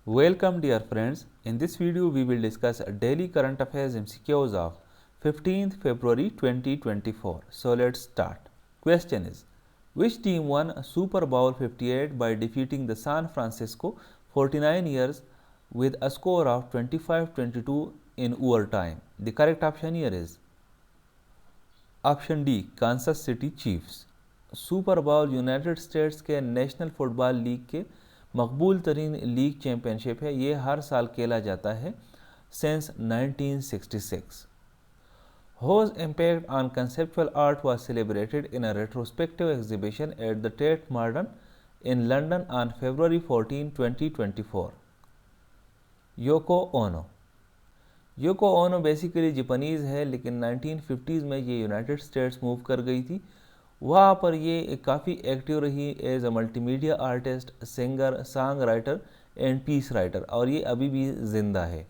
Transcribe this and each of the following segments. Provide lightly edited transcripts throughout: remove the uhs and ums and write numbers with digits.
Welcome dear friends, in this video we will discuss daily current affairs MCQs of 15th February 2024. So let's start. Question is, which team won Super Bowl 58 by defeating the San Francisco 49ers with a score of 25-22 in overtime? The correct option here is option D, Kansas City Chiefs. Super bowl United States के national football league के मकबूल तरीन league championship है। ये हर साल खेला जाता है since 1966। Whose impact on conceptual art was celebrated in a retrospective exhibition at the Tate Modern in London on February 14, 2024? Yoko Ono. Yoko Ono basically Japanese है, लेकिन 1950s में ये यूनाइटेड स्टेट्स मूव कर गई थी। वहाँ पर ये काफ़ी एक्टिव रही as a multimedia artist, singer, songwriter and peace writer, और ये अभी भी ज़िंदा है।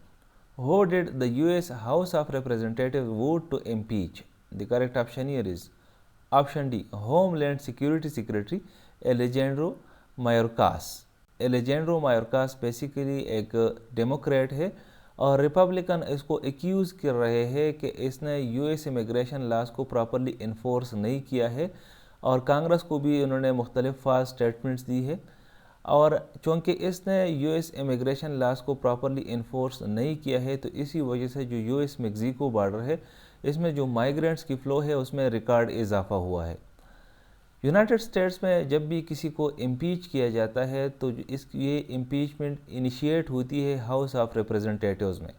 Who did the US House of Representatives vote to impeach? The correct option here is option D, Homeland Security Secretary Alejandro Mayorkas. Alejandro Mayorkas basically एक Democrat है और Republican इसको एक्यूज़ कर रहे हैं कि इसने यूएस इमिग्रेशन लॉज को प्रॉपरली इन्फोर्स नहीं किया है, और कांग्रेस को भी उन्होंने मुख्तलिफ फास्ट स्टेटमेंट्स दी है। और चूँकि इसने यूएस इमिग्रेशन लॉज को प्रॉपरली इन्फोर्स नहीं किया है, तो इसी वजह से जो यूएस मेक्सिको बॉर्डर है, इसमें जो माइग्रेंट्स की फ़्लो है उसमें रिकॉर्ड इजाफा हुआ है। यूनाइटेड स्टेट्स में जब भी किसी को इम्पीच किया जाता है तो ये इम्पीचमेंट इनिशिएट होती है हाउस ऑफ रिप्रेजेंटेटिव्स में।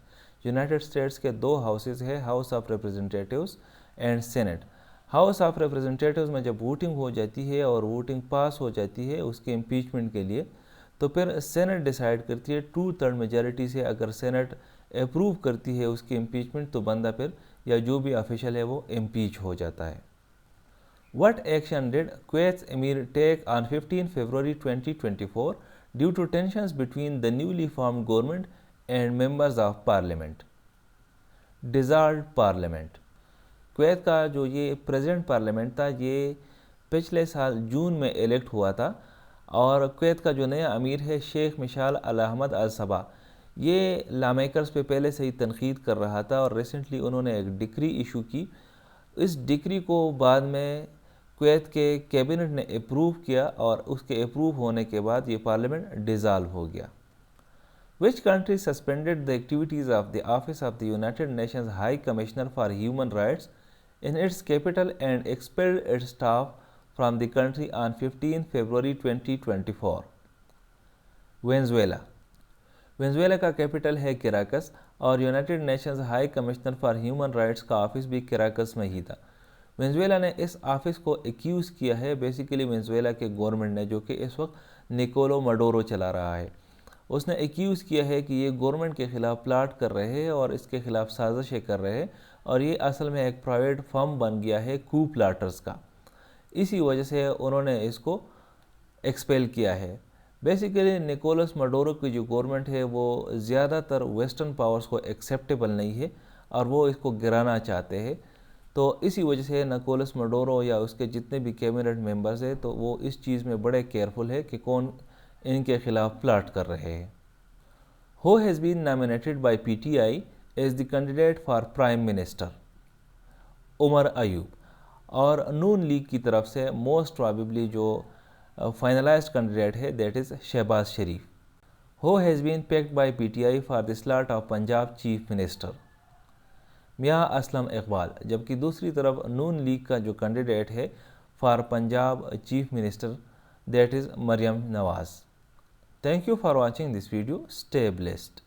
यूनाइटेड स्टेट्स के दो हाउसेस है, house of representatives and senate. House of representatives में जब वोटिंग हो जाती है और वोटिंग पास हो जाती है उसके इम्पीचमेंट के लिए, तो फिर सेनेट डिसाइड करती है 2/3 मेजॉरिटी से। अगर सेनेट अप्रूव करती है उसकी इम्पीचमेंट, तो बंदा फिर या जो भी ऑफिशियल है वो इम्पीच हो जाता है। What action did Kuwait's Emir take on 15 February 2024 due to tensions between the newly formed government and members of parliament? Dissolved parliament. Kuwait का जो ये प्रेजेंट पार्लियामेंट था, ये पिछले साल जून में इलेक्ट हुआ था, और कुवैत का जो नया अमीर है शेख मिशाल अल अहमद अल सबा, ये लामेकर्स पे पहले से ही तनकीद कर रहा था, और रिसेंटली उन्होंने एक डिक्री इशू की। इस डिक्री को बाद में कुवैत के कैबिनेट ने अप्रूव किया, और उसके अप्रूव होने के बाद ये पार्लियामेंट डिज़ाल्व हो गया। Which country suspended the activities of the Office of the United Nations High Commissioner for Human Rights in its capital and expelled its staff from the country on 15 February 2024? Venezuela. Venezuela का capital है कैराकस, और United Nations high commissioner for human rights का office भी कैराकस में ही था। Venezuela ने इस office को एक्यूज़ किया है बेसिकली वेनेजुएला के गवर्नमेंट ने, जो कि इस वक्त निकोलो मडोरो चला रहा है। उसने एक्यूज़ किया है कि ये गवर्नमेंट के ख़िलाफ़ प्लाट कर रहे हैं और इसके ख़िलाफ़ साजिशें कर रहे हैं, और ये असल में एक प्राइवेट फर्म बन गया है कू प्लाटर्स का। इसी वजह से उन्होंने इसको एक्सपेल किया है। बेसिकली निकोलस मडोरो की जो गवर्नमेंट है वो ज़्यादातर वेस्टर्न पावर्स को एक्सेप्टेबल नहीं है, और वो इसको गिराना चाहते हैं। तो इसी वजह से निकोलस मडोरो या उसके जितने भी कैबिनेट मेंबर्स हैं, तो वो इस चीज़ में बड़े केयरफुल है कि कौन इनके ख़िलाफ़ प्लाट कर रहे हैं। Who has been nominated by PTI as the candidate for prime minister? Umar Ayub. और नून लीग की तरफ से मोस्ट प्रॉबेबली जो फाइनलाइज्ड कैंडिडेट है that is Shahbaz Sharif. Who has been picked by PTI for the slot of Punjab chief minister? Mian Aslam Iqbal. जबकि दूसरी तरफ Noon League का जो कैंडिडेट है for Punjab chief minister that is Maryam Nawaz. Thank you for watching this video. Stay blessed.